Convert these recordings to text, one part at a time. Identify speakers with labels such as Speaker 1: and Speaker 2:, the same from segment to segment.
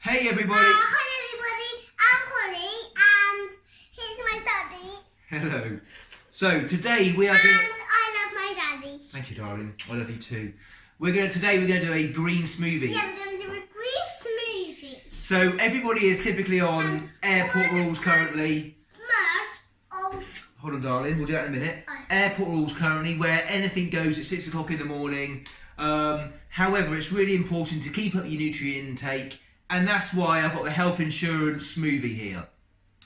Speaker 1: Hey everybody!
Speaker 2: Hi everybody, I'm Holly and here's my daddy.
Speaker 1: Hello. So today we are going to...
Speaker 2: I love my daddy.
Speaker 1: Thank you, darling. I love you too. Today we're going to do a green smoothie.
Speaker 2: Yeah, we're going to do a green smoothie.
Speaker 1: So everybody is typically on airport rules currently. Hold on, darling. We'll do that in a minute.
Speaker 2: Oh.
Speaker 1: Airport rules currently where anything goes at 6 o'clock in the morning. However, it's really important to keep up your nutrient intake, and that's why I've got the health insurance smoothie here.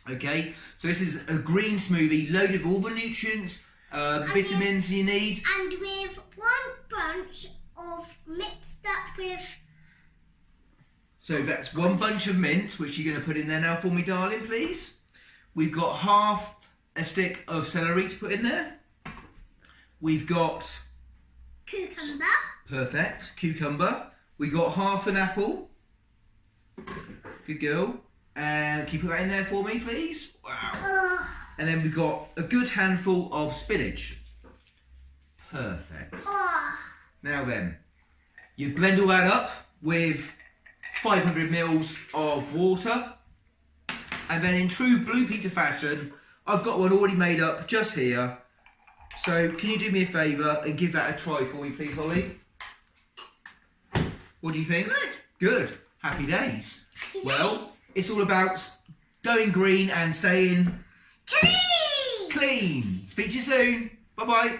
Speaker 1: Okay, so this is a green smoothie loaded with all the nutrients, vitamins you need.
Speaker 2: And with one bunch of mixed up with...
Speaker 1: So that's one bunch of mint, which you're going to put in there now for me, darling, please. We've got half a stick of celery to put in there. We've got...
Speaker 2: cucumber.
Speaker 1: Perfect, cucumber. We got half an apple. Good girl. And can you put that in there for me, please? Wow. And then we've got a good handful of spinach. Perfect. Now then, you blend all that up with 500 mils of water. And then in true Blue Peter fashion, I've got one already made up just here. So can you do me a favour and give that a try for me, please, Holly? What do you think? Good. Happy days. Well, it's all about going green and staying
Speaker 2: Clean.
Speaker 1: clean. Speak to you soon. Bye-bye.